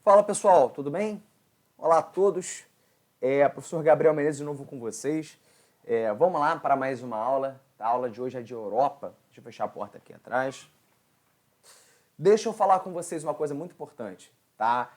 Fala pessoal, tudo bem? Olá a todos, professor Gabriel Menezes de novo com vocês. Vamos lá para mais uma aula. A aula de hoje é de Europa. Deixa eu fechar a porta aqui atrás. Deixa eu falar com vocês uma coisa muito importante, tá?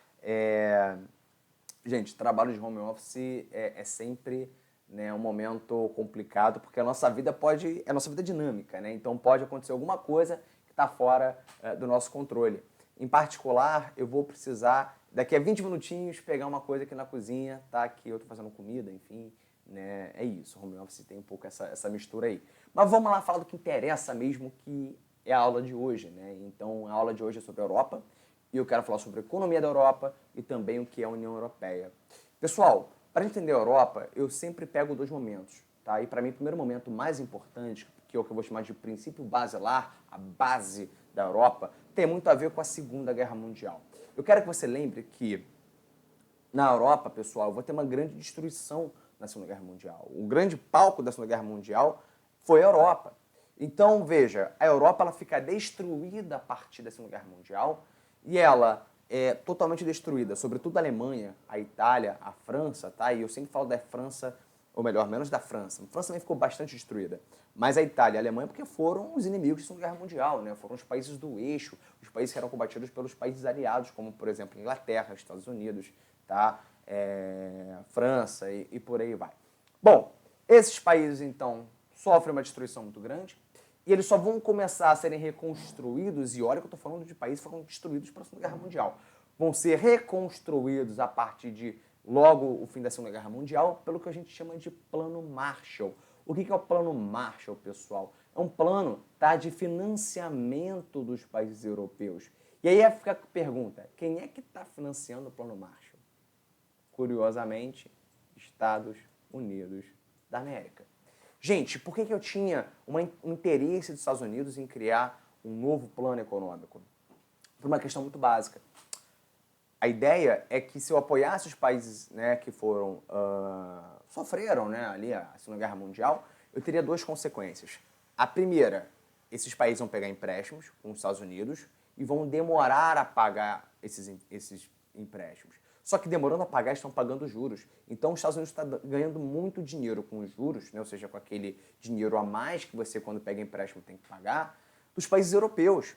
Gente, trabalho de home office é sempre, né, um momento complicado, porque a nossa vida é dinâmica, né? Então pode acontecer alguma coisa que está fora do nosso controle. Em particular, eu vou precisar, daqui a 20 minutinhos, pegar uma coisa aqui na cozinha, tá? Que eu tô fazendo comida, enfim, né? É isso, home office tem um pouco essa mistura aí. Mas vamos lá falar do que interessa mesmo, que é a aula de hoje, né? Então, a aula de hoje é sobre a Europa, e eu quero falar sobre a economia da Europa e também o que é a União Europeia. Pessoal, para entender a Europa, eu sempre pego dois momentos, tá? E para mim, o primeiro momento mais importante, que é o que eu vou chamar de princípio basilar, a base da Europa, tem muito a ver com a Segunda Guerra Mundial. Eu quero que você lembre que na Europa, pessoal, vai ter uma grande destruição na Segunda Guerra Mundial. O grande palco da Segunda Guerra Mundial foi a Europa. Então, veja, a Europa ela fica destruída a partir da Segunda Guerra Mundial e ela é totalmente destruída, sobretudo a Alemanha, a Itália, a França, tá? E eu sempre falo da França, ou melhor, menos da França. A França também ficou bastante destruída. Mas a Itália e a Alemanha, porque foram os inimigos da Segunda Guerra Mundial, né? Foram os países do eixo, os países que eram combatidos pelos países aliados, como, por exemplo, Inglaterra, Estados Unidos, tá? França e por aí vai. Bom, esses países, então, sofrem uma destruição muito grande e eles só vão começar a serem reconstruídos, e olha que eu estou falando de países que foram destruídos pela Segunda Guerra Mundial, vão ser reconstruídos a partir de logo o fim da Segunda Guerra Mundial, pelo que a gente chama de Plano Marshall. O que é o Plano Marshall, pessoal? É um plano, tá, de financiamento dos países europeus. E aí fica a pergunta, quem é que está financiando o Plano Marshall? Curiosamente, Estados Unidos da América. Gente, por que eu tinha um interesse dos Estados Unidos em criar um novo plano econômico? Por uma questão muito básica. A ideia é que se eu apoiasse os países, né, que sofreram, né, ali a Segunda Guerra Mundial, eu teria duas consequências. A primeira, esses países vão pegar empréstimos com os Estados Unidos e vão demorar a pagar esses empréstimos. Só que demorando a pagar, estão pagando juros. Então, os Estados Unidos está ganhando muito dinheiro com os juros, né? Ou seja, com aquele dinheiro a mais que você, quando pega empréstimo, tem que pagar, dos países europeus.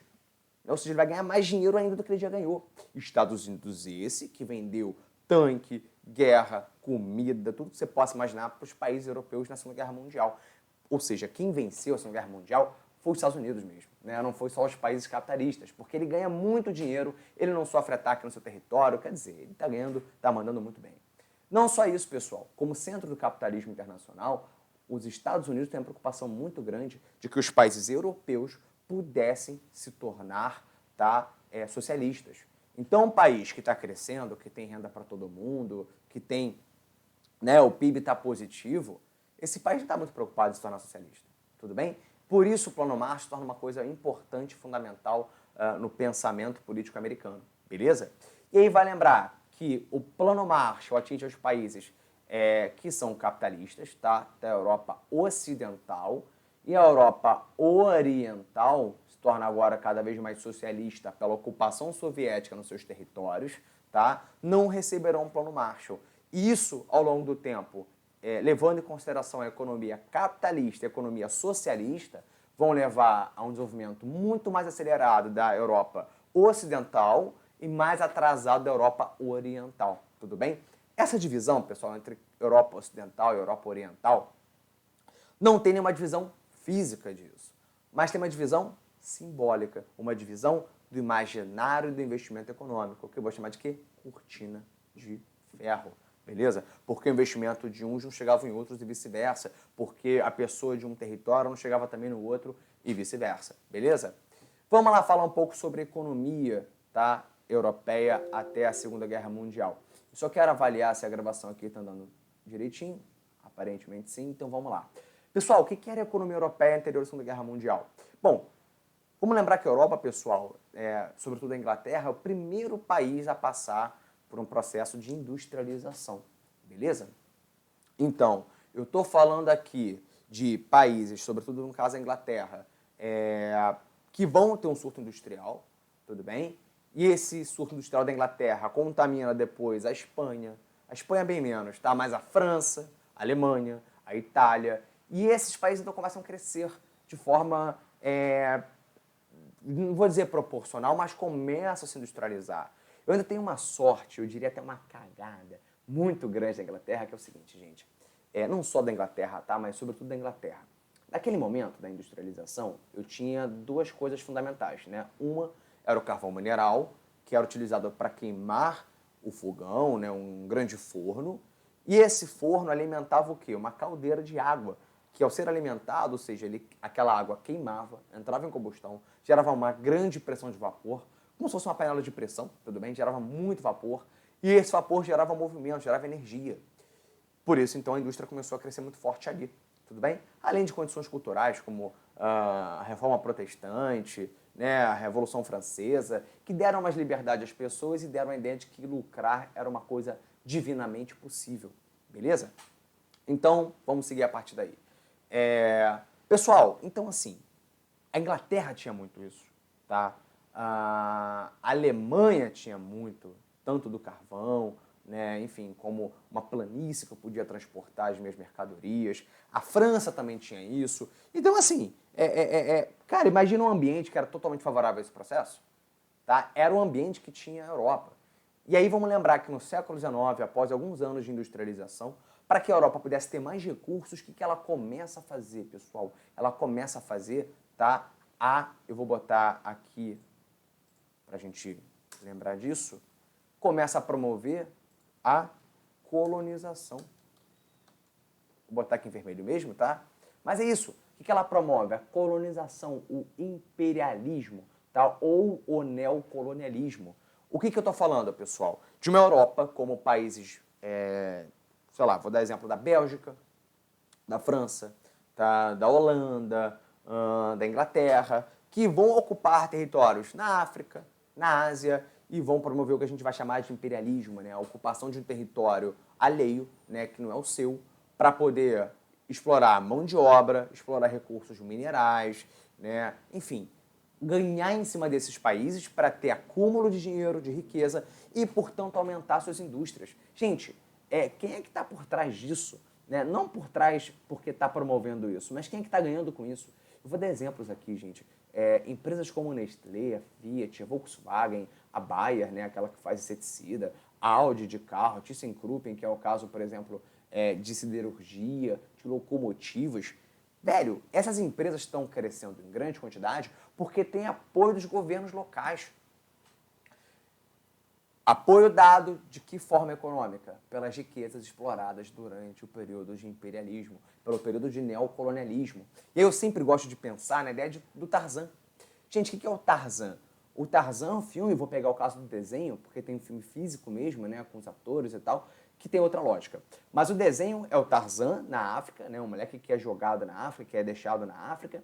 Ou seja, ele vai ganhar mais dinheiro ainda do que ele já ganhou. Estados Unidos esse, que vendeu tanque, guerra, comida, tudo que você possa imaginar para os países europeus na Segunda Guerra Mundial. Ou seja, quem venceu a Segunda Guerra Mundial foi os Estados Unidos mesmo, né? Não foi só os países capitalistas, porque ele ganha muito dinheiro, ele não sofre ataque no seu território, quer dizer, ele está ganhando, está mandando muito bem. Não só isso, pessoal, como centro do capitalismo internacional, os Estados Unidos têm uma preocupação muito grande de que os países europeus pudessem se tornar, tá, socialistas. Então, um país que está crescendo, que tem renda para todo mundo, que tem, né, o PIB está positivo, esse país não está muito preocupado em se tornar socialista, tudo bem? Por isso o Plano Marshall se torna uma coisa importante, fundamental no pensamento político americano, beleza? E aí vai lembrar que o Plano Marshall atinge os países que são capitalistas, tá? Da Europa Ocidental, e a Europa Oriental se torna agora cada vez mais socialista pela ocupação soviética nos seus territórios, tá? Não receberão um Plano Marshall. E isso, ao longo do tempo, levando em consideração a economia capitalista e a economia socialista, vão levar a um desenvolvimento muito mais acelerado da Europa Ocidental e mais atrasado da Europa Oriental, tudo bem? Essa divisão, pessoal, entre Europa Ocidental e Europa Oriental, não tem nenhuma divisão física disso, mas tem uma divisão simbólica, uma divisão do imaginário do investimento econômico, que eu vou chamar de quê? Cortina de ferro. Beleza? Porque o investimento de uns não chegava em outros e vice-versa, porque a pessoa de um território não chegava também no outro e vice-versa. Beleza? Vamos lá falar um pouco sobre a economia, tá, europeia até a Segunda Guerra Mundial. Eu só quero avaliar se a gravação aqui está andando direitinho. Aparentemente sim, então vamos lá. Pessoal, o que era a economia europeia anterior à Segunda Guerra Mundial? Bom, vamos lembrar que a Europa, pessoal, sobretudo a Inglaterra, é o primeiro país a passar por um processo de industrialização, beleza? Então, eu estou falando aqui de países, sobretudo no caso a Inglaterra, que vão ter um surto industrial, tudo bem? E esse surto industrial da Inglaterra contamina depois a Espanha bem menos, tá? Mas a França, a Alemanha, a Itália, e esses países então começam a crescer de forma, não vou dizer proporcional, mas começam a se industrializar. Eu ainda tenho uma sorte, eu diria até uma cagada muito grande da Inglaterra, que é o seguinte, gente, não só da Inglaterra, tá? Mas sobretudo da Inglaterra. Naquele momento da industrialização, eu tinha duas coisas fundamentais, né? Uma era o carvão mineral, que era utilizado para queimar o fogão, né? Um grande forno, e esse forno alimentava o quê? Uma caldeira de água, que ao ser alimentado, ou seja, aquela água queimava, entrava em combustão, gerava uma grande pressão de vapor, como se fosse uma panela de pressão, tudo bem? Gerava muito vapor, e esse vapor gerava movimento, gerava energia. Por isso, então, a indústria começou a crescer muito forte ali, tudo bem? Além de condições culturais, como a Reforma Protestante, né, a Revolução Francesa, que deram mais liberdade às pessoas e deram a ideia de que lucrar era uma coisa divinamente possível, beleza? Então, vamos seguir a partir daí. Pessoal, então assim, a Inglaterra tinha muito isso, tá? A Alemanha tinha muito, tanto do carvão, né, enfim, como uma planície que eu podia transportar as minhas mercadorias. A França também tinha isso. Então, assim, cara, imagina um ambiente que era totalmente favorável a esse processo. Tá? Era o ambiente que tinha a Europa. E aí vamos lembrar que no século XIX, após alguns anos de industrialização, para que a Europa pudesse ter mais recursos, o que ela começa a fazer, pessoal? Ela começa a fazer, tá? Eu vou botar aqui, para a gente lembrar disso, começa a promover a colonização. Vou botar aqui em vermelho mesmo, tá? Mas é isso. O que ela promove? A colonização, o imperialismo, tá? Ou o neocolonialismo. O que eu estou falando, pessoal? De uma Europa como países, sei lá, vou dar exemplo da Bélgica, da França, tá? Da Holanda, da Inglaterra, que vão ocupar territórios na África, na Ásia, e vão promover o que a gente vai chamar de imperialismo, né? A ocupação de um território alheio, né? Que não é o seu, para poder explorar mão de obra, explorar recursos minerais, né? Enfim, ganhar em cima desses países para ter acúmulo de dinheiro, de riqueza e, portanto, aumentar suas indústrias. Gente, quem é que está por trás disso? Né? Não por trás porque está promovendo isso, mas quem é que está ganhando com isso? Eu vou dar exemplos aqui, gente. Empresas como Nestlé, a Fiat, a Volkswagen, a Bayer, né, aquela que faz inseticida, a Audi de carro, a ThyssenKrupp, que é o caso, por exemplo, de siderurgia, de locomotivas. Velho, essas empresas estão crescendo em grande quantidade porque tem apoio dos governos locais. Apoio dado de que forma econômica? Pelas riquezas exploradas durante o período de imperialismo, pelo período de neocolonialismo. E eu sempre gosto de pensar na ideia do Tarzan. Gente, o que é o Tarzan? O Tarzan é um filme, vou pegar o caso do desenho, porque tem um filme físico mesmo, né, com os atores e tal, que tem outra lógica. Mas o desenho é o Tarzan na África, né, um moleque que é jogado na África, que é deixado na África,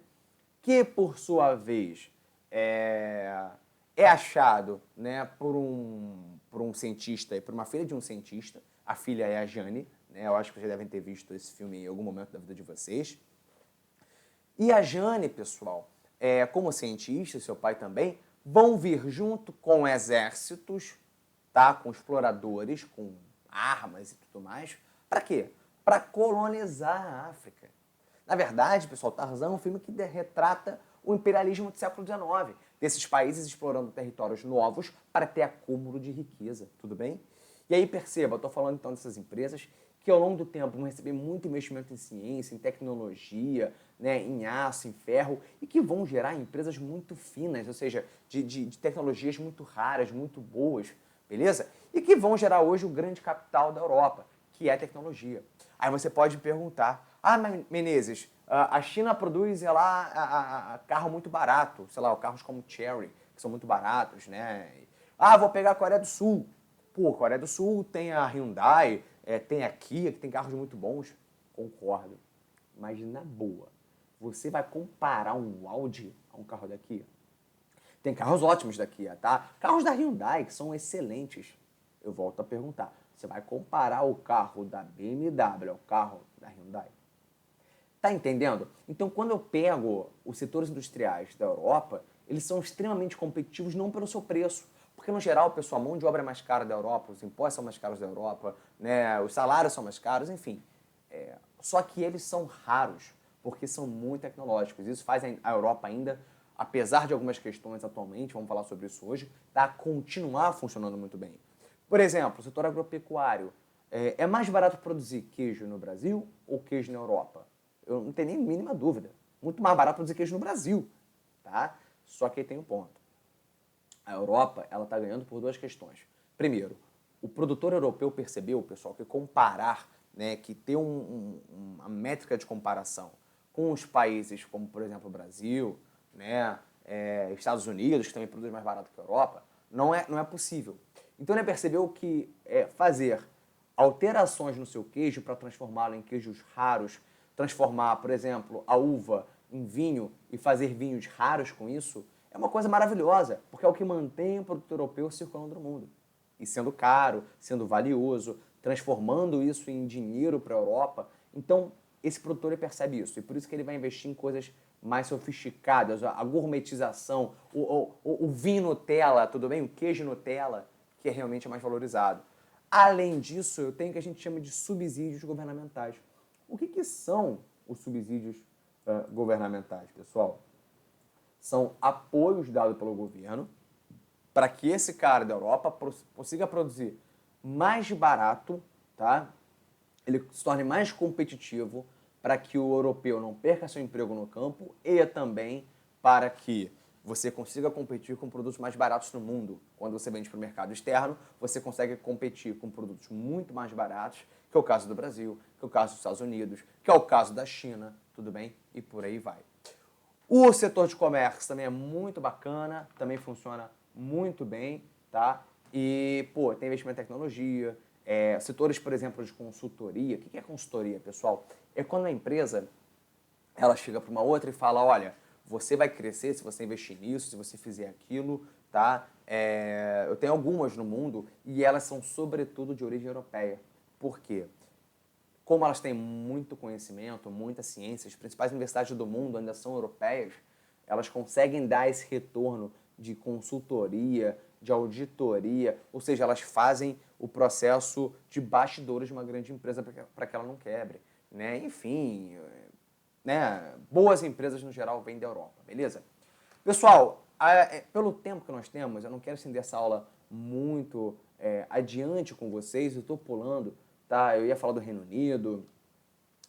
que por sua vez é achado, né, por um cientista, por uma filha de um cientista. A filha é a Jane, né, eu acho que vocês devem ter visto esse filme em algum momento da vida de vocês. E a Jane, pessoal, como cientista, seu pai também, vão vir junto com exércitos, tá, com exploradores, com armas e tudo mais. Para quê? Para colonizar a África. Na verdade, pessoal, Tarzan é um filme que retrata o imperialismo do século XIX, desses países explorando territórios novos para ter acúmulo de riqueza, tudo bem? E aí perceba, eu estou falando então dessas empresas que ao longo do tempo vão receber muito investimento em ciência, em tecnologia, né, em aço, em ferro, e que vão gerar empresas muito finas, ou seja, de tecnologias muito raras, muito boas, beleza? E que vão gerar hoje o grande capital da Europa, que é a tecnologia. Aí você pode perguntar, Menezes, a China produz lá carro muito barato, sei lá, carros como Chery, que são muito baratos, né? Vou pegar a Coreia do Sul. Pô, Coreia do Sul tem a Hyundai, tem a Kia, que tem carros muito bons. Concordo. Mas na boa, você vai comparar um Audi a um carro da Kia? Tem carros ótimos da Kia, tá? Carros da Hyundai, que são excelentes. Eu volto a perguntar, você vai comparar o carro da BMW ao carro da Hyundai? Tá entendendo? Então, quando eu pego os setores industriais da Europa, eles são extremamente competitivos não pelo seu preço, porque Porque, no geral, pessoal, a mão de obra é mais cara da Europa, os impostos são mais caros da Europa, né, os salários são mais caros, enfim. Só que eles são raros, porque são muito tecnológicos. Isso faz a Europa ainda, apesar de algumas questões atualmente, vamos falar sobre isso hoje, tá, continuar funcionando muito bem. Por exemplo, o setor agropecuário. É mais barato produzir queijo no Brasil ou queijo na Europa? Eu não tenho nem a mínima dúvida. Muito mais barato produzir queijo no Brasil, tá? Só que aí tem um ponto. A Europa, ela está ganhando por duas questões. Primeiro, o produtor europeu percebeu, pessoal, que comparar, né, que ter uma métrica de comparação com os países como, por exemplo, o Brasil, né, Estados Unidos, que também produz mais barato que a Europa, não é possível. Então ele percebeu que fazer alterações no seu queijo para transformá-lo em queijos raros, transformar, por exemplo, a uva em vinho e fazer vinhos raros com isso, é uma coisa maravilhosa, porque é o que mantém o produto europeu circulando no mundo. E sendo caro, sendo valioso, transformando isso em dinheiro para a Europa. Então, esse produtor ele percebe isso. E por isso que ele vai investir em coisas mais sofisticadas, a gourmetização, o vinho Nutella, tudo bem? O queijo Nutella, que é realmente mais valorizado. Além disso, eu tenho o que a gente chama de subsídios governamentais. O que são os subsídios governamentais, pessoal? São apoios dados pelo governo para que esse cara da Europa consiga produzir mais barato, tá? Ele se torne mais competitivo para que o europeu não perca seu emprego no campo e também para que você consiga competir com produtos mais baratos no mundo. Quando você vende para o mercado externo, você consegue competir com produtos muito mais baratos, que é o caso do Brasil, que é o caso dos Estados Unidos, que é o caso da China, tudo bem? E por aí vai. O setor de comércio também é muito bacana, também funciona muito bem, tá? E, pô, tem investimento em tecnologia, setores, por exemplo, de consultoria. O que é consultoria, pessoal? É quando a empresa ela chega para uma outra e fala, olha, você vai crescer se você investir nisso, se você fizer aquilo, tá? Eu tenho algumas no mundo e elas são sobretudo de origem europeia. Por quê? Como elas têm muito conhecimento, muita ciência, as principais universidades do mundo ainda são europeias, elas conseguem dar esse retorno de consultoria, de auditoria, ou seja, elas fazem o processo de bastidores de uma grande empresa para que ela não quebre, né? Enfim, né? Boas empresas no geral vêm da Europa, beleza? Pessoal, pelo tempo que nós temos, eu não quero estender essa aula muito adiante com vocês, eu estou pulando, tá? Eu ia falar do Reino Unido,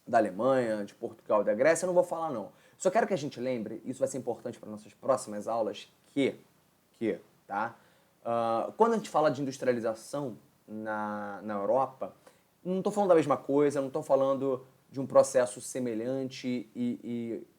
da Alemanha, de Portugal, da Grécia, eu não vou falar não. Só quero que a gente lembre, isso vai ser importante para nossas próximas aulas, tá? Quando a gente fala de industrialização na Europa, não estou falando da mesma coisa, não estou falando de um processo semelhante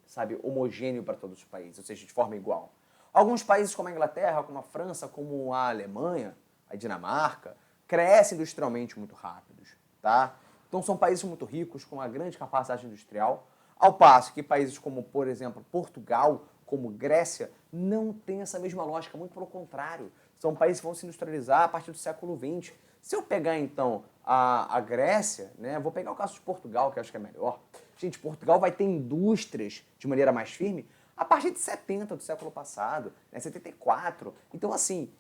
sabe, homogêneo para todos os países, ou seja, de forma igual. Alguns países como a Inglaterra, como a França, como a Alemanha, a Dinamarca, crescem industrialmente muito rápidos, tá? Então são países muito ricos, com uma grande capacidade industrial, ao passo que países como, por exemplo, Portugal, como Grécia, não têm essa mesma lógica, muito pelo contrário. São países que vão se industrializar a partir do século XX. Se eu pegar, então, a Grécia, né, vou pegar o caso de Portugal, que eu acho que é melhor. Gente, Portugal vai ter indústrias de maneira mais firme a partir de 70 do século passado, né, 74. Então, assim,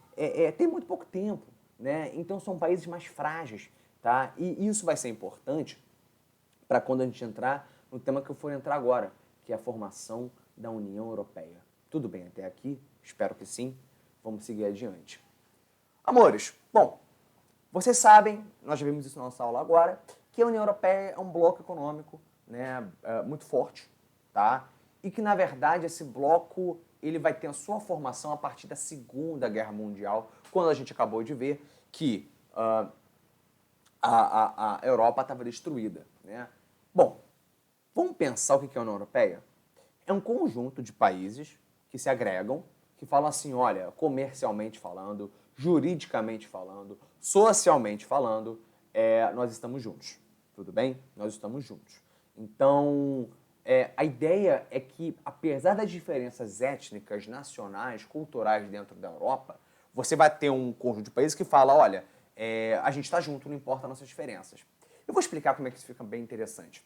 tem muito pouco tempo, né? Então, são países mais frágeis, tá? E isso vai ser importante para quando a gente entrar no tema que eu for entrar agora, que é a formação da União Europeia. Tudo bem até aqui? Espero que sim. Vamos seguir adiante. Amores, bom, vocês sabem, nós já vimos isso na nossa aula agora, que a União Europeia é um bloco econômico, né, muito forte, tá? E que, na verdade, esse bloco ele vai ter a sua formação a partir da Segunda Guerra Mundial, quando a gente acabou de ver que a Europa estava destruída, né? Bom, vamos pensar o que é a União Europeia? É um conjunto de países que se agregam, que falam assim, olha, comercialmente falando, juridicamente falando, socialmente falando, nós estamos juntos, tudo bem? Nós estamos juntos. Então, a ideia é que, apesar das diferenças étnicas, nacionais, culturais dentro da Europa, você vai ter um conjunto de países que fala, olha, a gente está junto, não importa as nossas diferenças. Eu vou explicar como é que isso fica bem interessante.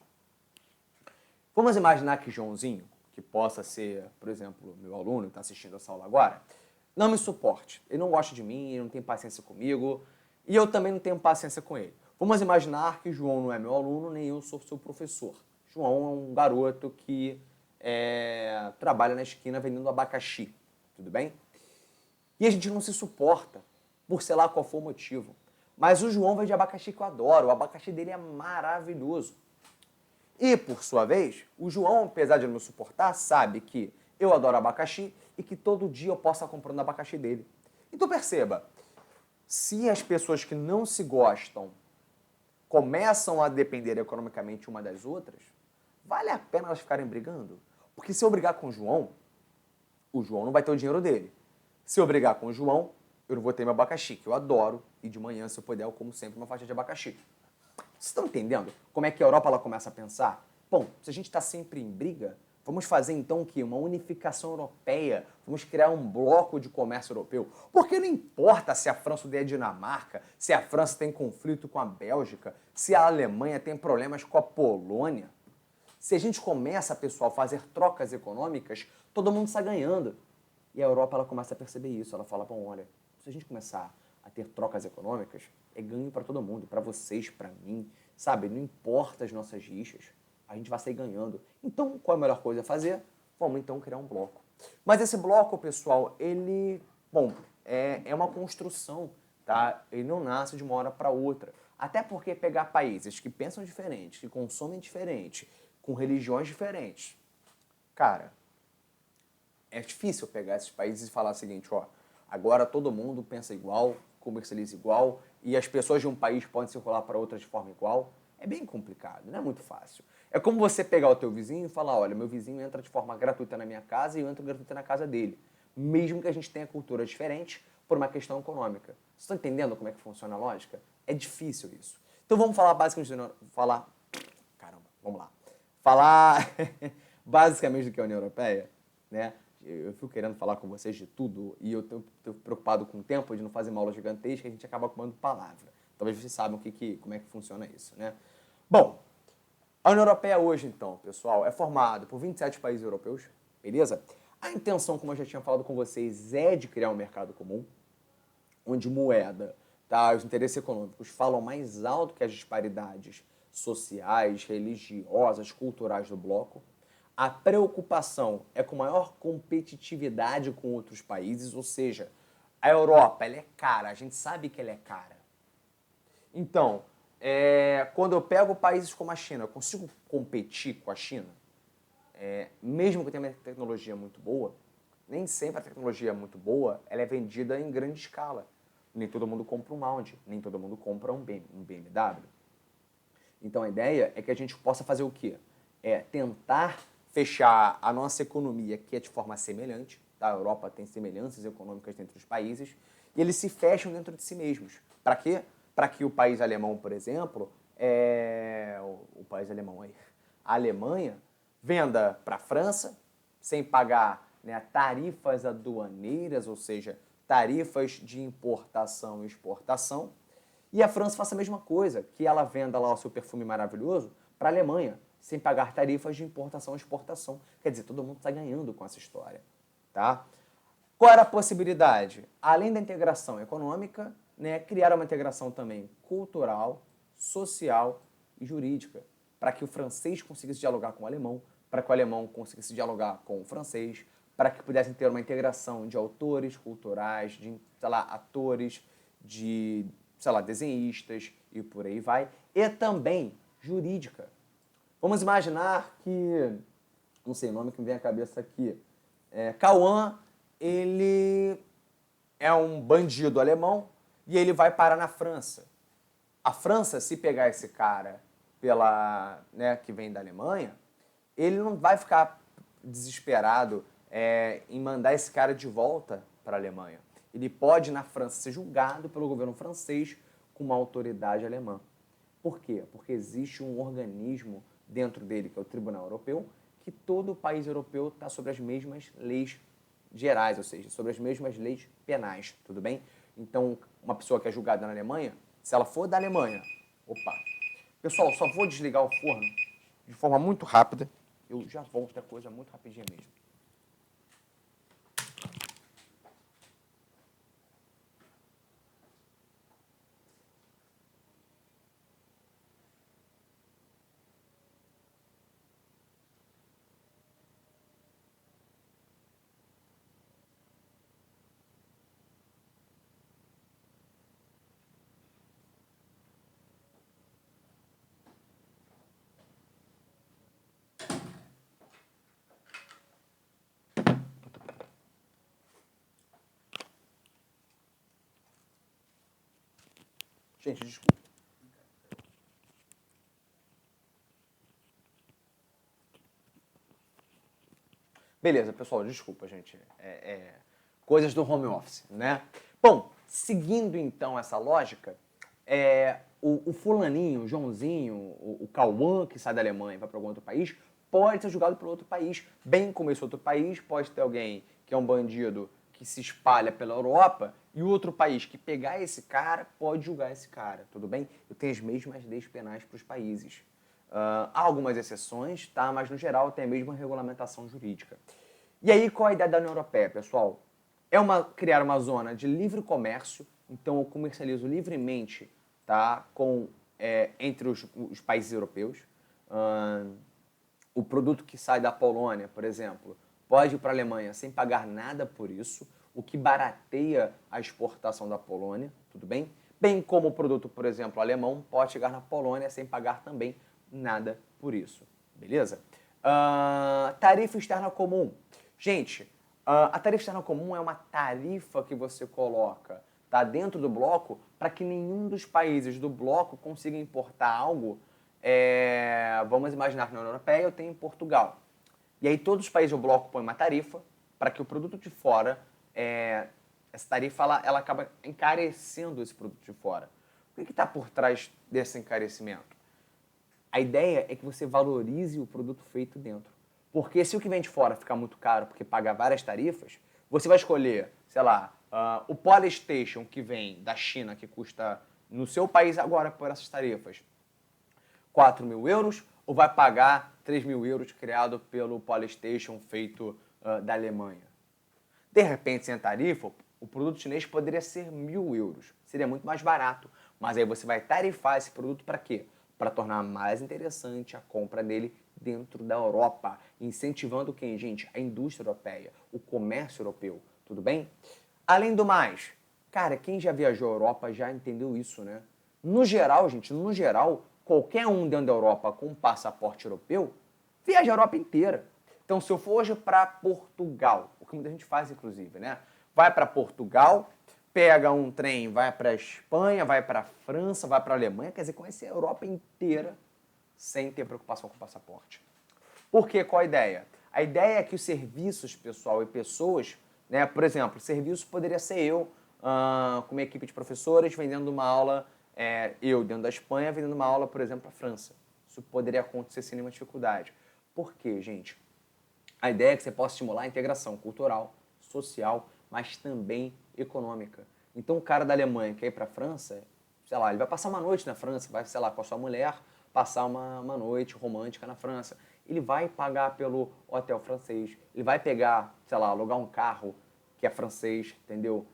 Vamos imaginar que Joãozinho, que possa ser, por exemplo, meu aluno que está assistindo essa aula agora, não me suporte. Ele não gosta de mim, ele não tem paciência comigo e eu também não tenho paciência com ele. Vamos imaginar que João não é meu aluno, nem eu sou seu professor. João é um garoto que trabalha na esquina vendendo abacaxi, tudo bem? E a gente não se suporta, por sei lá qual for o motivo. Mas o João vende abacaxi que eu adoro, o abacaxi dele é maravilhoso. E, por sua vez, o João, apesar de não me suportar, sabe que eu adoro abacaxi e que todo dia eu posso estar comprando abacaxi dele. Então perceba, se as pessoas que não se gostam começam a depender economicamente uma das outras, vale a pena elas ficarem brigando? Porque se eu brigar com o João não vai ter o dinheiro dele. Se eu brigar com o João, eu não vou ter meu abacaxi, que eu adoro, e de manhã, se eu puder, eu como sempre uma faixa de abacaxi. Vocês estão entendendo como é que a Europa ela começa a pensar? Bom, se a gente está sempre em briga, vamos fazer então o quê? Uma unificação europeia, vamos criar um bloco de comércio europeu. Porque não importa se a França odeia a Dinamarca, se a França tem conflito com a Bélgica, se a Alemanha tem problemas com a Polônia. Se a gente começa, pessoal, a fazer trocas econômicas, todo mundo está ganhando. E a Europa ela começa a perceber isso. Ela fala, bom, olha, se a gente começar a ter trocas econômicas, é ganho para todo mundo, para vocês, para mim, sabe? Não importa as nossas rixas, a gente vai sair ganhando. Então, qual é a melhor coisa a fazer? Vamos então criar um bloco. Mas esse bloco, pessoal, ele, bom, é uma construção, tá? Ele não nasce de uma hora para outra. Até porque pegar países que pensam diferente, que consomem diferente, com religiões diferentes, cara, é difícil pegar esses países e falar o seguinte, ó, agora todo mundo pensa igual, comercializa igual, e as pessoas de um país podem circular para outras de forma igual. É bem complicado, não é muito fácil. É como você pegar o teu vizinho e falar, olha, meu vizinho entra de forma gratuita na minha casa e eu entro gratuita na casa dele. Mesmo que a gente tenha culturas diferentes por uma questão econômica. Vocês estão entendendo como é que funciona a lógica? É difícil isso. Então vamos falar basicamente, falar basicamente do que é a União Europeia, né? Eu fico querendo falar com vocês de tudo e eu estou preocupado com o tempo de não fazer uma aula gigantesca e a gente acaba comendo palavra. Talvez vocês saibam como é que funciona isso, né? Bom, a União Europeia hoje, então, pessoal, é formada por 27 países europeus, beleza? A intenção, como eu já tinha falado com vocês, é de criar um mercado comum, onde moeda, tá, os interesses econômicos falam mais alto que as disparidades sociais, religiosas, culturais do bloco. A preocupação é com maior competitividade com outros países, ou seja, a Europa ela é cara, a gente sabe que ela é cara. Então, quando eu pego países como a China, eu consigo competir com a China? Mesmo que eu tenha uma tecnologia muito boa, nem sempre a tecnologia muito boa ela é vendida em grande escala. Nem todo mundo compra um Audi, nem todo mundo compra um BMW. Então a ideia é que a gente possa fazer o quê? Tentar fechar a nossa economia, que é de forma semelhante, tá? A Europa tem semelhanças econômicas entre os países, e eles se fecham dentro de si mesmos. Para quê? Para que o país alemão, por exemplo, o país alemão aí, a Alemanha, venda para a França, sem pagar, né, tarifas aduaneiras, ou seja, tarifas de importação e exportação, e a França faça a mesma coisa, que ela venda lá o seu perfume maravilhoso para a Alemanha, sem pagar tarifas de importação e exportação. Quer dizer, todo mundo está ganhando com essa história, tá? Qual era a possibilidade? Além da integração econômica, né, criar uma integração também cultural, social e jurídica, para que o francês conseguisse dialogar com o alemão, para que o alemão conseguisse dialogar com o francês, para que pudessem ter uma integração de autores culturais, de, sei lá, atores, de, sei lá, desenhistas e por aí vai, e também jurídica. Vamos imaginar que, não sei o nome que me vem à cabeça aqui, Cauã, ele é um bandido alemão e ele vai parar na França. A França, se pegar esse cara que vem da Alemanha, ele não vai ficar desesperado em mandar esse cara de volta para a Alemanha. Ele pode, na França, ser julgado pelo governo francês com uma autoridade alemã. Por quê? Porque existe um organismo dentro dele, que é o Tribunal Europeu, que todo país europeu está sobre as mesmas leis gerais, ou seja, sobre as mesmas leis penais, tudo bem? Então, uma pessoa que é julgada na Alemanha, se ela for da Alemanha... Opa! Pessoal, só vou desligar o forno de forma muito rápida. Eu já volto, é coisa muito rapidinha mesmo. Gente, desculpa. Beleza, pessoal, desculpa, gente. Coisas do home office, né? Bom, seguindo então essa lógica, o fulaninho, o Joãozinho, o Cauã, que sai da Alemanha e vai para algum outro país, pode ser julgado por outro país. Bem como esse outro país, pode ter alguém que é um bandido que se espalha pela Europa e o outro país que pegar esse cara pode julgar esse cara, tudo bem? Eu tenho as mesmas leis penais para os países. Há algumas exceções, tá? Mas no geral tem a mesma regulamentação jurídica. E aí, qual a ideia da União Europeia, pessoal? Criar uma zona de livre comércio, então eu comercializo livremente, tá? Entre os países europeus. O produto que sai da Polônia, por exemplo, pode ir para a Alemanha sem pagar nada por isso, o que barateia a exportação da Polônia, tudo bem? Bem como o produto, por exemplo, alemão, pode chegar na Polônia sem pagar também nada por isso, beleza? Tarifa externa comum. Gente, a tarifa externa comum é uma tarifa que você coloca, tá, dentro do bloco para que nenhum dos países do bloco consiga importar algo. Vamos imaginar que na União Europeia eu tenho Portugal. E aí todos os países do bloco põem uma tarifa para que o produto de fora, essa tarifa ela acaba encarecendo esse produto de fora. O que está por trás desse encarecimento? A ideia é que você valorize o produto feito dentro. Porque se o que vem de fora ficar muito caro porque paga várias tarifas, você vai escolher, sei lá, o Polystation que vem da China, que custa no seu país agora por essas tarifas 4 mil euros, ou vai pagar 3 mil euros criado pelo Polystation feito da Alemanha. De repente, sem a tarifa, o produto chinês poderia ser 1.000 euros. Seria muito mais barato. Mas aí você vai tarifar esse produto para quê? Para tornar mais interessante a compra dele dentro da Europa, incentivando quem, gente? A indústria europeia, o comércio europeu, tudo bem? Além do mais, cara, quem já viajou à Europa já entendeu isso, né? No geral, gente, no geral, qualquer um dentro da Europa com um passaporte europeu viaja a Europa inteira. Então, se eu for hoje para Portugal, o que muita gente faz, inclusive, né? Vai para Portugal, pega um trem, vai para a Espanha, vai para a França, vai para a Alemanha, quer dizer, conhece a Europa inteira sem ter preocupação com o passaporte. Por quê? Qual a ideia? A ideia é que os serviços, pessoal, e pessoas, né, por exemplo, serviço poderia ser eu, com uma equipe de professores, vendendo uma aula, eu dentro da Espanha, vendendo uma aula, por exemplo, para a França. Isso poderia acontecer sem nenhuma dificuldade. Por quê, gente? A ideia é que você possa estimular a integração cultural, social, mas também econômica. Então, o cara da Alemanha que quer ir para a França, sei lá, ele vai passar uma noite na França, vai, sei lá, com a sua mulher, passar uma noite romântica na França. Ele vai pagar pelo hotel francês, ele vai pegar, sei lá, alugar um carro que é francês, entendeu?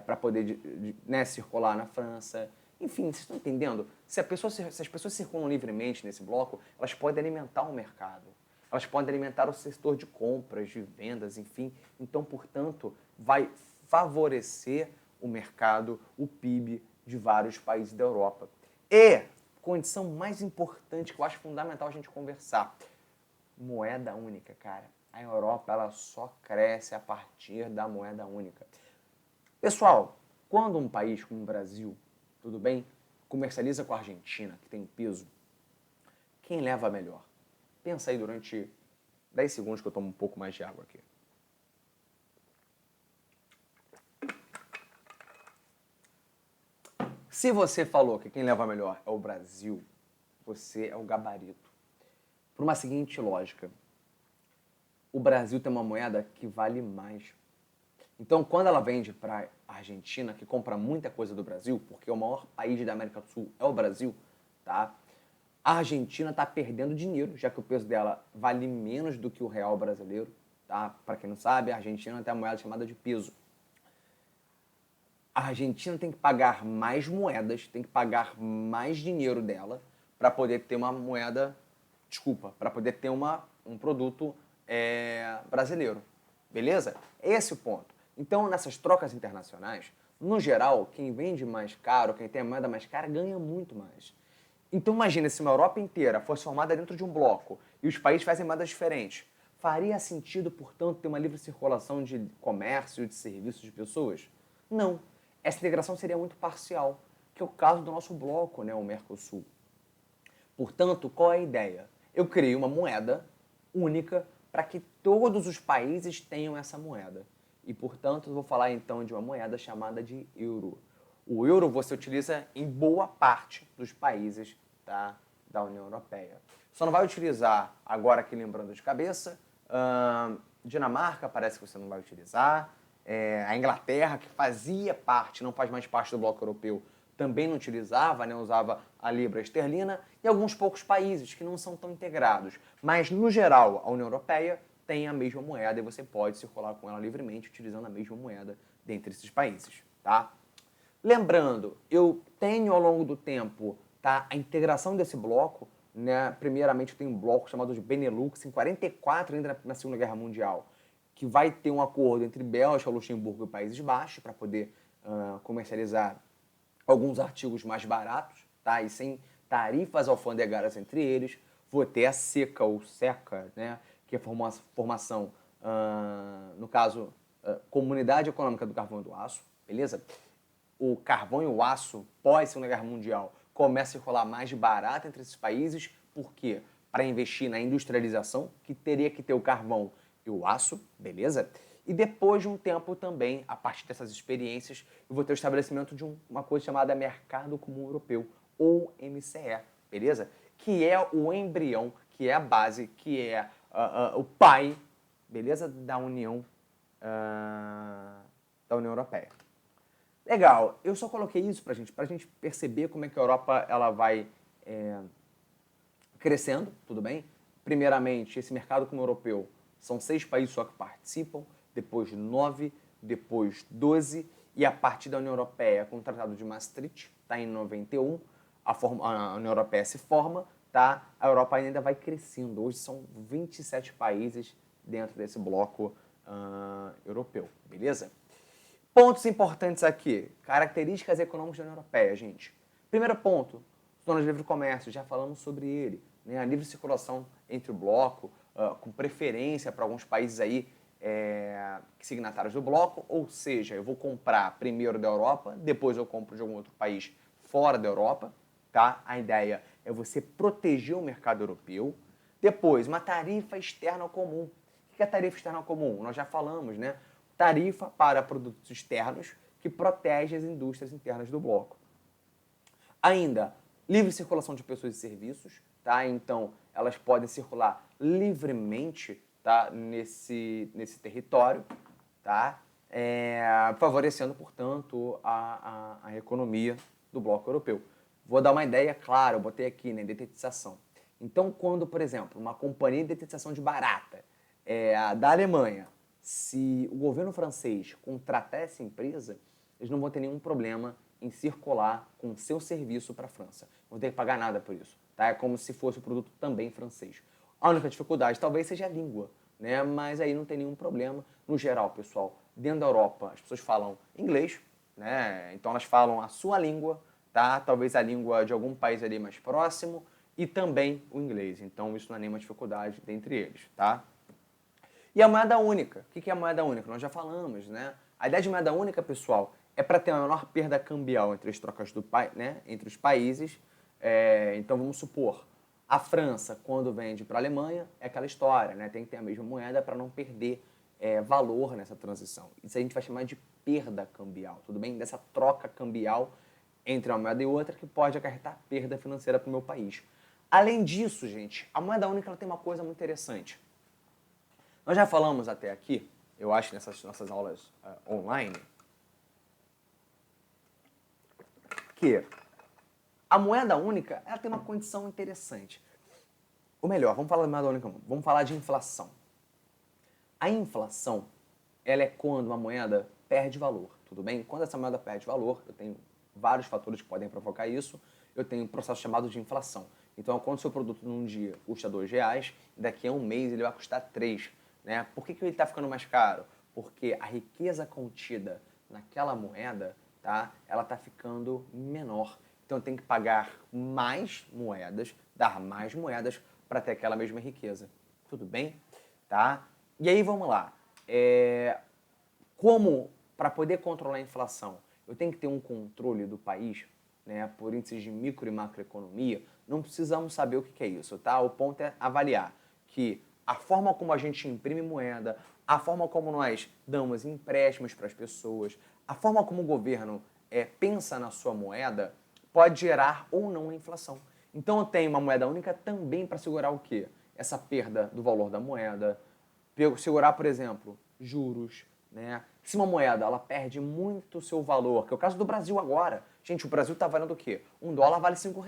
Para poder né, circular na França. Enfim, vocês estão entendendo? Se as pessoas circulam livremente nesse bloco, elas podem alimentar o mercado. Elas podem alimentar o setor de compras, de vendas, enfim. Então, portanto, vai favorecer o mercado, o PIB de vários países da Europa. E, condição mais importante que eu acho fundamental a gente conversar, moeda única, cara. A Europa, ela só cresce a partir da moeda única. Pessoal, quando um país como o Brasil, tudo bem, comercializa com a Argentina, que tem peso, quem leva melhor? Pensa aí durante 10 segundos que eu tomo um pouco mais de água aqui. Se você falou que quem leva melhor é o Brasil, você é o gabarito. Por uma seguinte lógica, o Brasil tem uma moeda que vale mais. Então, quando ela vende para a Argentina, que compra muita coisa do Brasil, porque o maior país da América do Sul é o Brasil, tá? A Argentina está perdendo dinheiro, já que o peso dela vale menos do que o real brasileiro, tá? Para quem não sabe, a Argentina tem uma moeda chamada de peso. A Argentina tem que pagar mais moedas, tem que pagar mais dinheiro dela para poder ter uma moeda, para poder ter um produto brasileiro, beleza? Esse é o ponto. Então, nessas trocas internacionais, no geral, quem vende mais caro, quem tem a moeda mais cara, ganha muito mais. Então imagina se uma Europa inteira fosse formada dentro de um bloco e os países fazem moedas diferentes. Faria sentido, portanto, ter uma livre circulação de comércio, de serviços, de pessoas? Não. Essa integração seria muito parcial. que é o caso do nosso bloco, né, o Mercosul. Portanto, qual é a ideia? Eu criei uma moeda única para que todos os países tenham essa moeda. E, portanto, eu vou falar então de uma moeda chamada de euro. O euro você utiliza em boa parte dos países, tá, da União Europeia. Só não vai utilizar, agora aqui lembrando de cabeça, Dinamarca parece que você não vai utilizar, a Inglaterra, que fazia parte, não faz mais parte do bloco europeu, também não utilizava, né, usava a libra esterlina, e alguns poucos países que não são tão integrados. Mas, no geral, a União Europeia tem a mesma moeda e você pode circular com ela livremente utilizando a mesma moeda dentre esses países, tá? Lembrando, eu tenho ao longo do tempo, tá, a integração desse bloco, né? Primeiramente tem um bloco chamado de Benelux, em 44, ainda na Segunda Guerra Mundial, que vai ter um acordo entre Bélgica, Luxemburgo e Países Baixos para poder comercializar alguns artigos mais baratos, tá? E sem tarifas alfandegárias entre eles. Vou ter a SECA ou SECA, né? Que é a formação, no caso, Comunidade Econômica do Carvão e do Aço, beleza? O carvão e o aço, pós-Segunda Guerra Mundial, começa a circular mais barato entre esses países. Por quê? Para investir na industrialização, que teria que ter o carvão e o aço, beleza? E depois de um tempo também, a partir dessas experiências, eu vou ter o estabelecimento de uma coisa chamada Mercado Comum Europeu, ou MCE, beleza? Que é o embrião, que é a base, que é o pai, beleza? Da União Europeia. Legal, eu só coloquei isso pra gente perceber como é que a Europa ela vai crescendo, tudo bem? Primeiramente, esse mercado comum europeu, são 6 países só que participam, depois 9, depois 12, e a partir da União Europeia, com o Tratado de Maastricht, tá, em 91, a União Europeia se forma, tá? A Europa ainda vai crescendo, hoje são 27 países dentro desse bloco europeu, beleza? Pontos importantes aqui, características econômicas da União Europeia, gente. Primeiro ponto, zonas de livre comércio, já falamos sobre ele, né? A livre circulação entre o bloco, com preferência para alguns países aí signatários do bloco, ou seja, eu vou comprar primeiro da Europa, depois eu compro de algum outro país fora da Europa, tá? A ideia é você proteger o mercado europeu. Depois, uma tarifa externa comum. O que é tarifa externa comum? Nós já falamos, né? Tarifa para produtos externos que protege as indústrias internas do bloco. Ainda, livre circulação de pessoas e serviços, tá? Então, elas podem circular livremente, tá? nesse território, tá? Favorecendo, portanto, a economia do bloco europeu. Vou dar uma ideia clara, eu botei aqui, né? Detetização. Então, quando, por exemplo, uma companhia de detetização de barata da Alemanha, se o governo francês contratar essa empresa, eles não vão ter nenhum problema em circular com seu serviço para a França. Não vão ter que pagar nada por isso. Tá? É como se fosse o produto também francês. A única dificuldade talvez seja a língua, né? Mas aí não tem nenhum problema. No geral, pessoal, dentro da Europa as pessoas falam inglês, né? Então elas falam a sua língua, tá? Talvez a língua de algum país ali mais próximo e também o inglês. Então isso não é nenhuma dificuldade dentre eles, tá? E a moeda única. O que é a moeda única? Nós já falamos, né? A ideia de moeda única, pessoal, é para ter uma menor perda cambial entre as trocas né? Entre os países. Então, vamos supor, a França, quando vende para a Alemanha, é aquela história, né? Tem que ter a mesma moeda para não perder valor nessa transição. Isso a gente vai chamar de perda cambial, tudo bem? Dessa troca cambial entre uma moeda e outra que pode acarretar perda financeira para o meu país. Além disso, gente, a moeda única ela tem uma coisa muito interessante. Nós já falamos até aqui, eu acho, nessas nossas aulas online, que a moeda única ela tem uma condição interessante. Ou melhor, vamos falar de moeda única, vamos falar de inflação. A inflação, ela é quando uma moeda perde valor, tudo bem? Quando essa moeda perde valor, eu tenho vários fatores que podem provocar isso, eu tenho um processo chamado de inflação. Então, quando o seu produto num dia custa R$2, daqui a um mês ele vai custar 3. Né? Por que ele está ficando mais caro? Porque a riqueza contida naquela moeda, tá? Ela está ficando menor. Então tem que pagar mais moedas, dar mais moedas para ter aquela mesma riqueza. Tudo bem? Tá? E aí vamos lá. Como para poder controlar a inflação, eu tenho que ter um controle do país? né, por índices de micro e macroeconomia, não precisamos saber o que é isso, tá? O ponto é avaliar que a forma como a gente imprime moeda, a forma como nós damos empréstimos para as pessoas, a forma como o governo pensa na sua moeda, pode gerar ou não a inflação. Então eu tenho uma moeda única também para segurar o quê? Essa perda do valor da moeda, segurar, por exemplo, juros, né? Se uma moeda ela perde muito o seu valor, que é o caso do Brasil agora. Gente, o Brasil está valendo o quê? $1 vale R$ 5.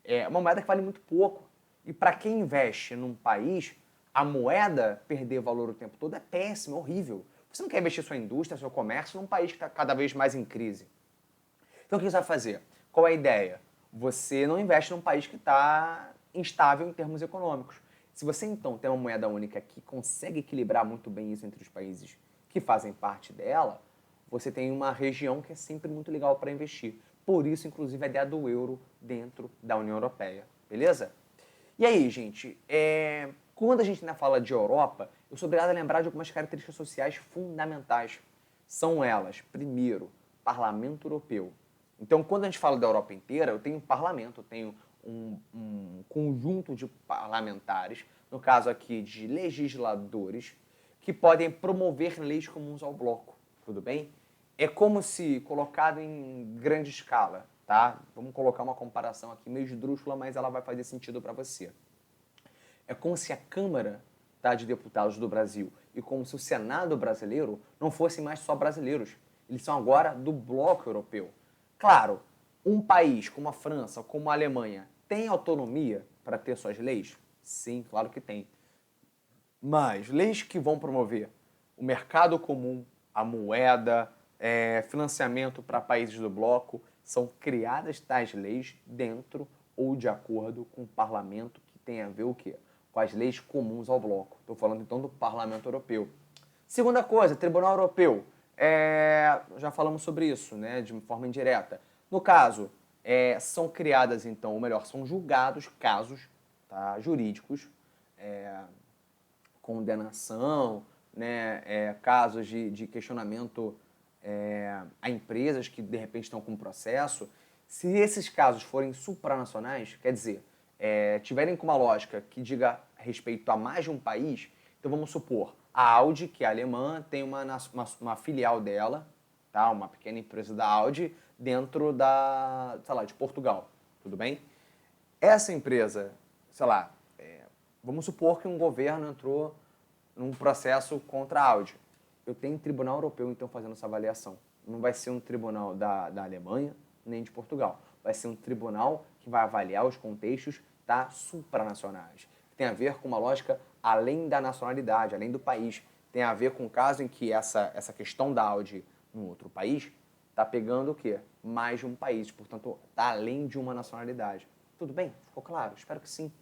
É uma moeda que vale muito pouco. E para quem investe num país, a moeda perder valor o tempo todo é péssimo, é horrível. Você não quer investir sua indústria, seu comércio num país que está cada vez mais em crise. Então o que você vai fazer? Qual é a ideia? Você não investe num país que está instável em termos econômicos. Se você então tem uma moeda única que consegue equilibrar muito bem isso entre os países que fazem parte dela, você tem uma região que é sempre muito legal para investir. Por isso, inclusive, a ideia do euro dentro da União Europeia. Beleza? E aí, gente, quando a gente ainda fala de Europa, eu sou obrigado a lembrar de algumas características sociais fundamentais. São elas, primeiro, Parlamento Europeu. Então, quando a gente fala da Europa inteira, eu tenho um parlamento, eu tenho um conjunto de parlamentares, no caso aqui de legisladores, que podem promover leis comuns ao bloco, tudo bem? É como se colocado em grande escala, tá? Vamos colocar uma comparação aqui meio esdrúxula, mas ela vai fazer sentido para você. É como se a Câmara, tá, de Deputados do Brasil e como se o Senado brasileiro não fossem mais só brasileiros. Eles são agora do bloco europeu. Claro, um país como a França, como a Alemanha, tem autonomia para ter suas leis? Sim, claro que tem. Mas leis que vão promover o mercado comum, a moeda, financiamento para países do bloco, são criadas tais leis dentro ou de acordo com o parlamento que tem a ver o quê? Com as leis comuns ao bloco. Estou falando então do Parlamento Europeu. Segunda coisa, Tribunal Europeu. Já falamos sobre isso, né, de forma indireta. No caso, são criadas então, ou melhor, são julgados casos, tá, jurídicos, condenação, né, casos de questionamento a empresas que de repente estão com processo. Se esses casos forem supranacionais, quer dizer, tiverem com uma lógica que diga respeito a mais de um país, então vamos supor, a Audi, que é alemã, tem uma filial dela, tá, uma pequena empresa da Audi, dentro da, sei lá, de Portugal, tudo bem? Essa empresa, sei lá, vamos supor que um governo entrou num processo contra a Audi. Eu tenho um tribunal europeu, então, fazendo essa avaliação. Não vai ser um tribunal da Alemanha, nem de Portugal. Vai ser um tribunal que vai avaliar os contextos supranacionais. Tem a ver com uma lógica além da nacionalidade, além do país. Tem a ver com o caso em que essa questão da Audi em outro país está pegando o quê? Mais de um país, portanto, está além de uma nacionalidade. Tudo bem? Ficou claro? Espero que sim.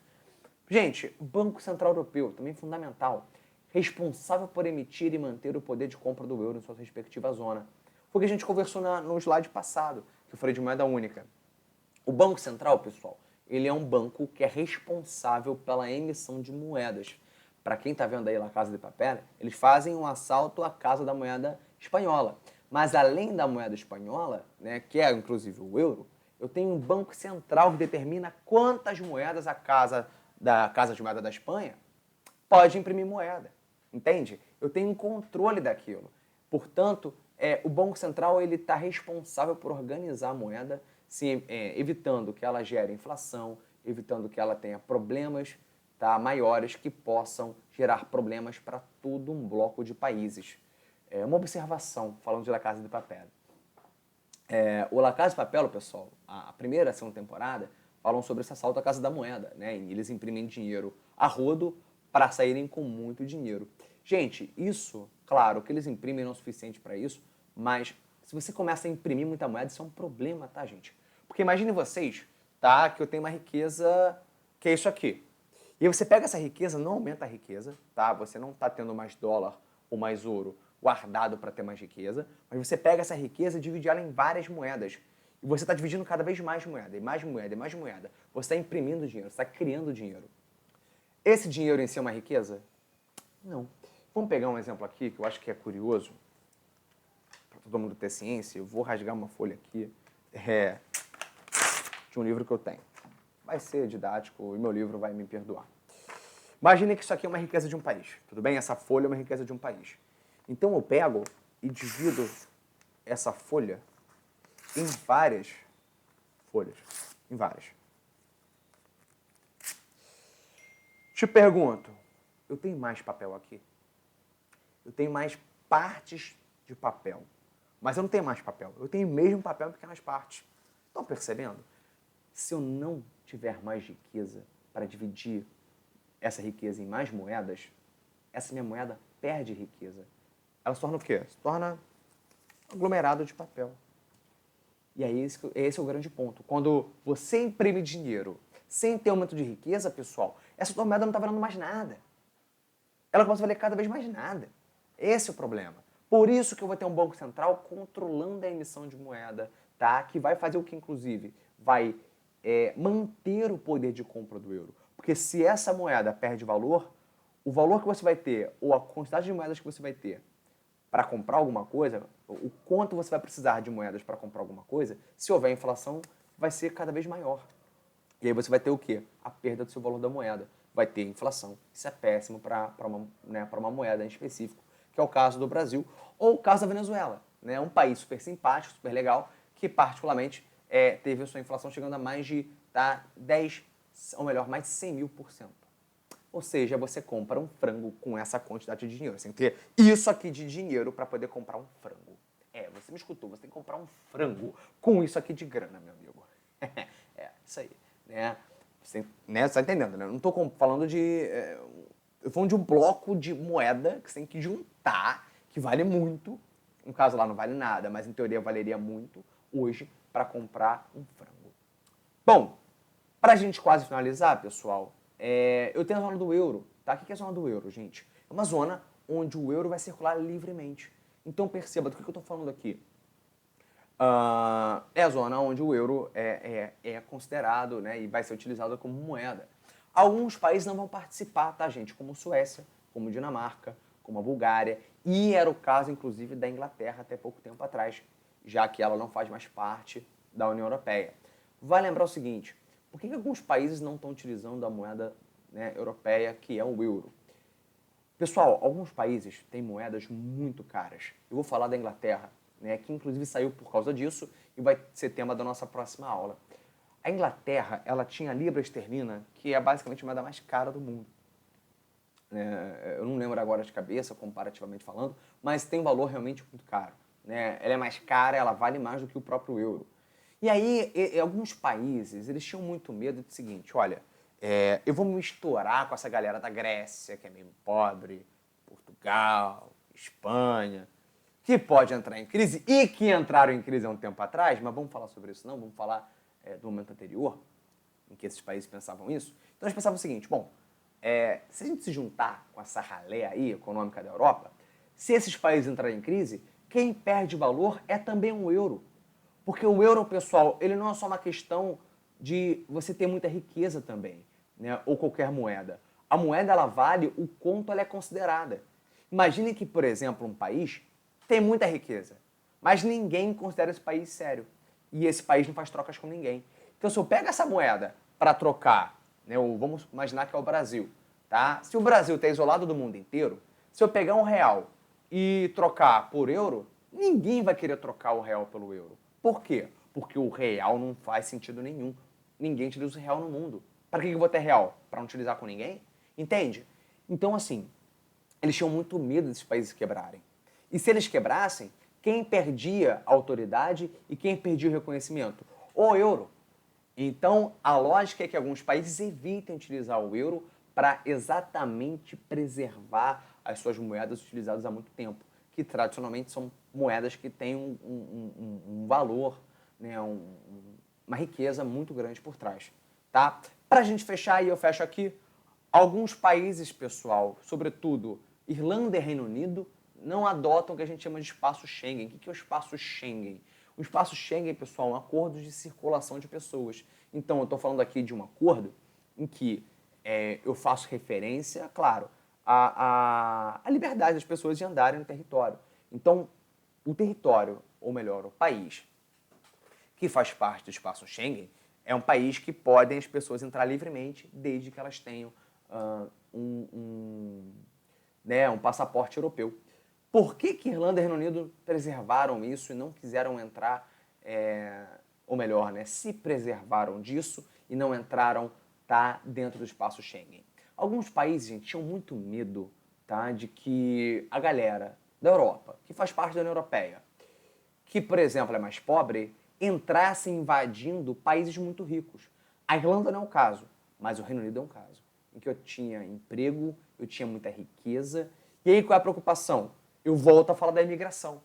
Gente, Banco Central Europeu, também fundamental, responsável por emitir e manter o poder de compra do euro em sua respectiva zona. Foi o que a gente conversou no slide passado, que eu falei de moeda única. O Banco Central, pessoal, ele é um banco que é responsável pela emissão de moedas. Para quem está vendo aí La Casa de Papel, eles fazem um assalto à casa da moeda espanhola. Mas além da moeda espanhola, né, que é inclusive o euro, eu tenho um banco central que determina quantas moedas a casa de moeda da Espanha pode imprimir moeda, entende? Eu tenho um controle daquilo. Portanto, o Banco Central ele está responsável por organizar a moeda, evitando que ela gere inflação, evitando que ela tenha problemas, tá, maiores que possam gerar problemas para todo um bloco de países. Uma observação, falando de La Casa de Papel. O La Casa de Papel, pessoal, a primeira e a segunda temporada falam sobre esse assalto à Casa da Moeda, né? E eles imprimem dinheiro a rodo para saírem com muito dinheiro. Gente, isso, claro, o que eles imprimem não é o suficiente para isso, mas se você começa a imprimir muita moeda, isso é um problema, tá, gente? Porque imagine vocês, tá, que eu tenho uma riqueza que é isso aqui. E aí você pega essa riqueza, não aumenta a riqueza, tá? Você não está tendo mais dólar ou mais ouro guardado para ter mais riqueza, mas você pega essa riqueza e divide ela em várias moedas. E você está dividindo cada vez mais moeda, e mais moeda, e mais moeda. Você está imprimindo dinheiro, você está criando dinheiro. Esse dinheiro em si é uma riqueza? Não. Vamos pegar um exemplo aqui que eu acho que é curioso, para todo mundo ter ciência. Eu vou rasgar uma folha aqui. de um livro que eu tenho. Vai ser didático e meu livro vai me perdoar. Imagine que isso aqui é uma riqueza de um país, tudo bem? Essa folha é uma riqueza de um país. Então eu pego e divido essa folha em várias folhas, em várias. Te pergunto, eu tenho mais papel aqui? Eu tenho mais partes de papel, mas eu não tenho mais papel. Eu tenho o mesmo papel em pequenas partes. Estão percebendo? Se eu não tiver mais riqueza para dividir essa riqueza em mais moedas, essa minha moeda perde riqueza. Ela se torna o quê? Se torna um aglomerado de papel. E aí esse é o grande ponto. Quando você imprime dinheiro sem ter aumento de riqueza, pessoal, essa tua moeda não está valendo mais nada. Ela começa a valer cada vez mais nada. Esse é o problema. Por isso que eu vou ter um Banco Central controlando a emissão de moeda, tá? Que vai fazer o que, inclusive, vai manter o poder de compra do euro. Porque se essa moeda perde valor, o valor que você vai ter, ou a quantidade de moedas que você vai ter para comprar alguma coisa, o quanto você vai precisar de moedas para comprar alguma coisa, se houver inflação, vai ser cada vez maior. E aí você vai ter o quê? A perda do seu valor da moeda. Vai ter inflação. Isso é péssimo para uma moeda em específico, que é o caso do Brasil, ou o caso da Venezuela. Né? Um país super simpático, super legal, que particularmente teve a sua inflação chegando a mais de 10, ou melhor, mais de 100.000%. Ou seja, você compra um frango com essa quantidade de dinheiro. Você tem que ter isso aqui de dinheiro para poder comprar um frango. Você me escutou, você tem que comprar um frango com isso aqui de grana, meu amigo. Isso aí. Você tá entendendo, né? Eu não tô falando de... eu tô falando de um bloco de moeda que você tem que juntar, que vale muito. No caso lá não vale nada, mas em teoria valeria muito hoje para comprar um frango. Bom, pra gente quase finalizar, pessoal, eu tenho a zona do euro, tá? O que é a zona do euro, gente? É uma zona onde o euro vai circular livremente. Então perceba, do que eu estou falando aqui? É a zona onde o euro é considerado, né, e vai ser utilizado como moeda. Alguns países não vão participar, tá, gente? Como Suécia, como Dinamarca, como a Bulgária, e era o caso, inclusive, da Inglaterra até pouco tempo atrás, já que ela não faz mais parte da União Europeia. Vai lembrar o seguinte, por que alguns países não estão utilizando a moeda, né, europeia, que é o euro? Pessoal, alguns países têm moedas muito caras. Eu vou falar da Inglaterra, né, que inclusive saiu por causa disso e vai ser tema da nossa próxima aula. A Inglaterra, ela tinha a libra esterlina, que é basicamente a moeda mais cara do mundo. Eu não lembro agora de cabeça, comparativamente falando, mas tem um valor realmente muito caro. Né? Ela é mais cara, ela vale mais do que o próprio euro. E aí, alguns países, eles tinham muito medo do seguinte, olha, eu vou me misturar com essa galera da Grécia, que é meio pobre, Portugal, Espanha, que pode entrar em crise e que entraram em crise há um tempo atrás, mas vamos falar sobre isso não, vamos falar do momento anterior, em que esses países pensavam isso. Então eles pensavam o seguinte, bom, se a gente se juntar com essa ralé aí econômica da Europa, se esses países entrarem em crise, quem perde valor é também o euro. Porque o euro, pessoal, ele não é só uma questão de você ter muita riqueza também, né? Ou qualquer moeda. A moeda, ela vale o quanto ela é considerada. Imagine que, por exemplo, um país tem muita riqueza, mas ninguém considera esse país sério. E esse país não faz trocas com ninguém. Então, se eu pego essa moeda para trocar, né, ou vamos imaginar que é o Brasil, tá? Se o Brasil está isolado do mundo inteiro, se eu pegar um real e trocar por euro, ninguém vai querer trocar o real pelo euro. Por quê? Porque o real não faz sentido nenhum. Ninguém utiliza o real no mundo. Para que eu vou ter real? Para não utilizar com ninguém? Entende? Então, assim, eles tinham muito medo desses países quebrarem. E se eles quebrassem, quem perdia a autoridade e quem perdia o reconhecimento? O euro. Então, a lógica é que alguns países evitem utilizar o euro para exatamente preservar as suas moedas utilizadas há muito tempo, que tradicionalmente são moedas que têm um valor, né, uma riqueza muito grande por trás. Tá? Para a gente fechar, e eu fecho aqui, alguns países, pessoal, sobretudo Irlanda e Reino Unido, não adotam o que a gente chama de espaço Schengen. O que é o espaço Schengen? O espaço Schengen, pessoal, é um acordo de circulação de pessoas. Então, eu estou falando aqui de um acordo em que eu faço referência, claro, à liberdade das pessoas de andarem no território. Então, o território, ou melhor, o país que faz parte do espaço Schengen, é um país que podem as pessoas entrar livremente desde que elas tenham né, um passaporte europeu. Por que Irlanda e Reino Unido preservaram isso e não quiseram entrar, ou melhor, né, se preservaram disso e não entraram, tá, dentro do espaço Schengen? Alguns países, gente, tinham muito medo, tá, de que a galera da Europa, que faz parte da União Europeia, que, por exemplo, é mais pobre, entrasse invadindo países muito ricos. A Irlanda não é um caso, mas o Reino Unido é um caso, em que eu tinha emprego, eu tinha muita riqueza. E aí qual é a preocupação? Eu volto a falar da imigração.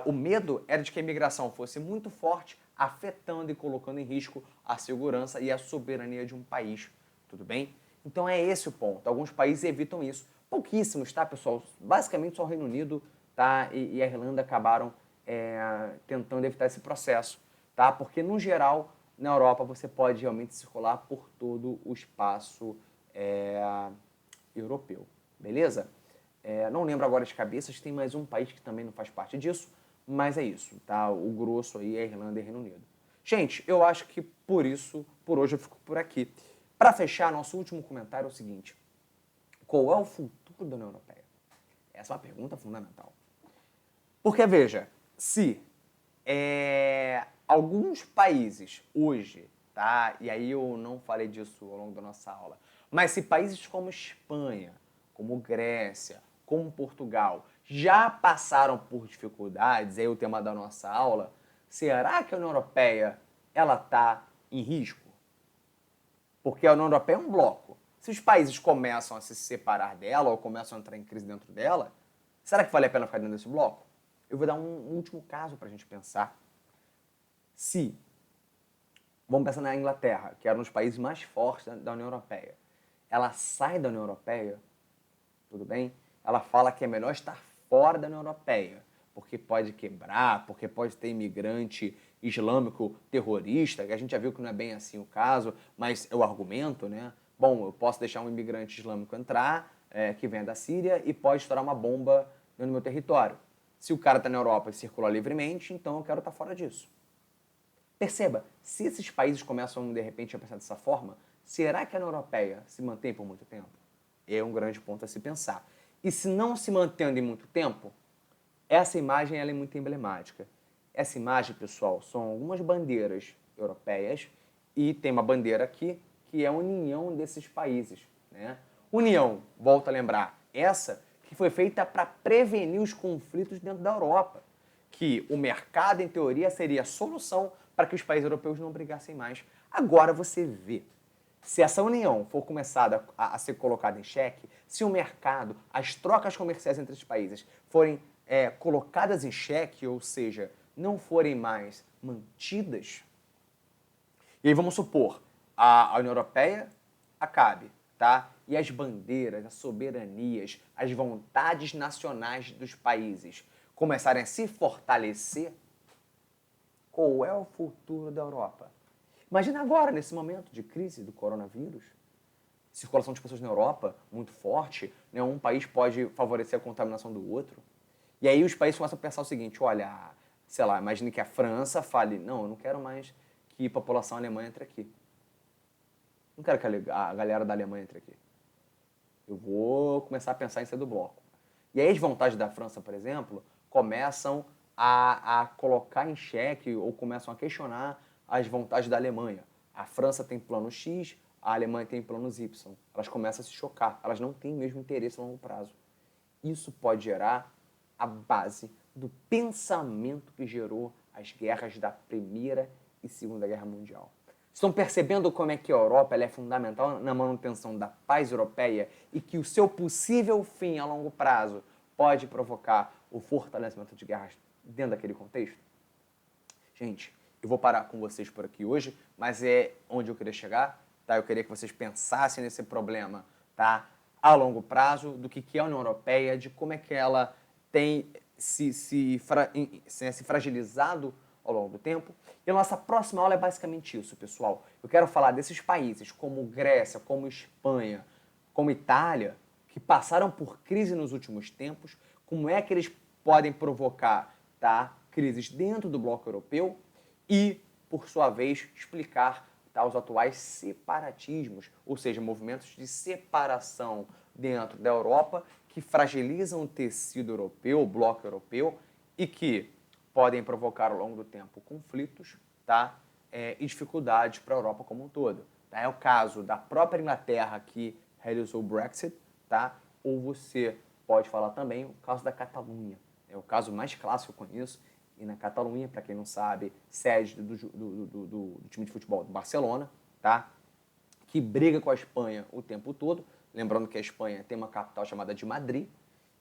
O medo era de que a imigração fosse muito forte, afetando e colocando em risco a segurança e a soberania de um país. Tudo bem? Então é esse o ponto. Alguns países evitam isso. Pouquíssimos, tá, pessoal? Basicamente só o Reino Unido, tá, e a Irlanda acabaram tentando evitar esse processo, tá? Porque, no geral, na Europa você pode realmente circular por todo o espaço europeu, beleza? Não lembro agora de cabeças, tem mais um país que também não faz parte disso, mas é isso, tá? O grosso aí é Irlanda e Reino Unido. Gente, eu acho que por isso, por hoje eu fico por aqui. Para fechar, nosso último comentário é o seguinte: qual é o futuro da União Europeia? Essa é uma pergunta fundamental. Porque, veja, se alguns países hoje, tá? E aí eu não falei disso ao longo da nossa aula, mas se países como Espanha, como Grécia, como Portugal já passaram por dificuldades, aí é o tema da nossa aula, será que a União Europeia ela está em risco? Porque a União Europeia é um bloco. Se os países começam a se separar dela ou começam a entrar em crise dentro dela, será que vale a pena ficar dentro desse bloco? Eu vou dar um último caso para a gente pensar. Vamos pensar na Inglaterra, que era um dos países mais fortes da União Europeia. Ela sai da União Europeia, tudo bem? Ela fala que é melhor estar fora da União Europeia, porque pode quebrar, porque pode ter imigrante islâmico terrorista, que a gente já viu que não é bem assim o caso, mas é o argumento, né? Bom, eu posso deixar um imigrante islâmico entrar, que venha da Síria, e pode estourar uma bomba no meu território. Se o cara está na Europa e circula livremente, então eu quero estar fora disso. Perceba, se esses países começam, de repente, a pensar dessa forma, será que a União Europeia se mantém por muito tempo? É um grande ponto a se pensar. E se não se mantendo em muito tempo, essa imagem ela é muito emblemática. Essa imagem, pessoal, são algumas bandeiras europeias e tem uma bandeira aqui que é a união desses países, né? União, volto a lembrar, essa que foi feita para prevenir os conflitos dentro da Europa, que o mercado, em teoria, seria a solução para que os países europeus não brigassem mais. Agora você vê, se essa união for começada a ser colocada em xeque, se o mercado, as trocas comerciais entre os países forem colocadas em xeque, ou seja, não forem mais mantidas, e aí vamos supor, a União Europeia acabe, tá? E as bandeiras, as soberanias, as vontades nacionais dos países começarem a se fortalecer, qual é o futuro da Europa? Imagina agora, nesse momento de crise do coronavírus, circulação de pessoas na Europa muito forte, né? Um país pode favorecer a contaminação do outro. E aí os países começam a pensar o seguinte: olha, sei lá, imagine que a França fale, não, eu não quero mais que a população alemã entre aqui. Não quero que a galera da Alemanha entre aqui. Eu vou começar a pensar em sair do bloco. E aí as vontades da França, por exemplo, começam a colocar em xeque ou começam a questionar as vontades da Alemanha. A França tem plano X, a Alemanha tem planos Y. Elas começam a se chocar, elas não têm o mesmo interesse a longo prazo. Isso pode gerar a base do pensamento que gerou as guerras da Primeira e Segunda Guerra Mundial. Estão percebendo como é que a Europa é fundamental na manutenção da paz europeia e que o seu possível fim a longo prazo pode provocar o fortalecimento de guerras dentro daquele contexto? Gente, eu vou parar com vocês por aqui hoje, mas é onde eu queria chegar, tá? Eu queria que vocês pensassem nesse problema, tá? A longo prazo, do que é a União Europeia, de como é que ela tem se fragilizado ao longo do tempo. E a nossa próxima aula é basicamente isso, pessoal. Eu quero falar desses países como Grécia, como Espanha, como Itália, que passaram por crise nos últimos tempos, como é que eles podem provocar, tá, crises dentro do bloco europeu e, por sua vez, explicar, tá, tá, os atuais separatismos, ou seja, movimentos de separação dentro da Europa que fragilizam o tecido europeu, o bloco europeu, e que podem provocar ao longo do tempo conflitos, tá, e dificuldades para a Europa como um todo. Tá? É o caso da própria Inglaterra que realizou o Brexit, tá? Ou você pode falar também o caso da Catalunha. É o caso mais clássico que eu conheço. E na Catalunha, para quem não sabe, sede do time de futebol do Barcelona, tá? Que briga com a Espanha o tempo todo. Lembrando que a Espanha tem uma capital chamada de Madrid,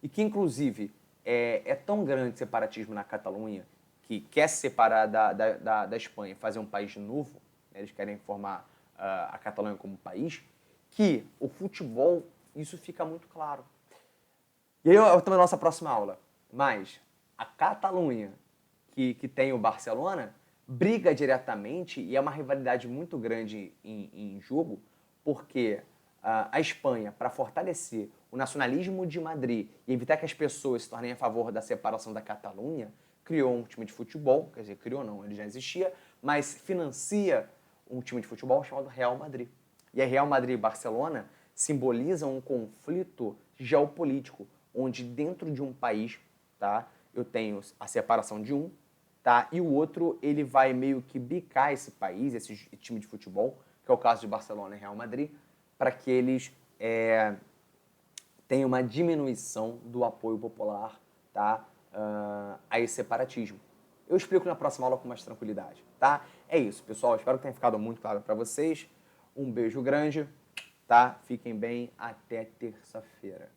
e que, inclusive, é tão grande o separatismo na Catalunha que quer se separar da Espanha e fazer um país novo, né? Eles querem formar a Catalunha como país, que o futebol, isso fica muito claro. E aí eu também na nossa próxima aula. Mas a Catalunha, que tem o Barcelona, briga diretamente, e é uma rivalidade muito grande em jogo, porque a Espanha, para fortalecer o nacionalismo de Madrid e evitar que as pessoas se tornem a favor da separação da Catalunha, criou um time de futebol, quer dizer, criou não, ele já existia, mas financia um time de futebol chamado Real Madrid. E a Real Madrid e Barcelona simbolizam um conflito geopolítico, onde dentro de um país, tá, eu tenho a separação de um, tá, e o outro ele vai meio que bicar esse país, esse time de futebol, que é o caso de Barcelona e Real Madrid, para que eles tenham uma diminuição do apoio popular, tá, a esse separatismo. Eu explico na próxima aula com mais tranquilidade, tá? É isso, pessoal. Espero que tenha ficado muito claro para vocês. Um beijo grande, tá? Fiquem bem. Até terça-feira.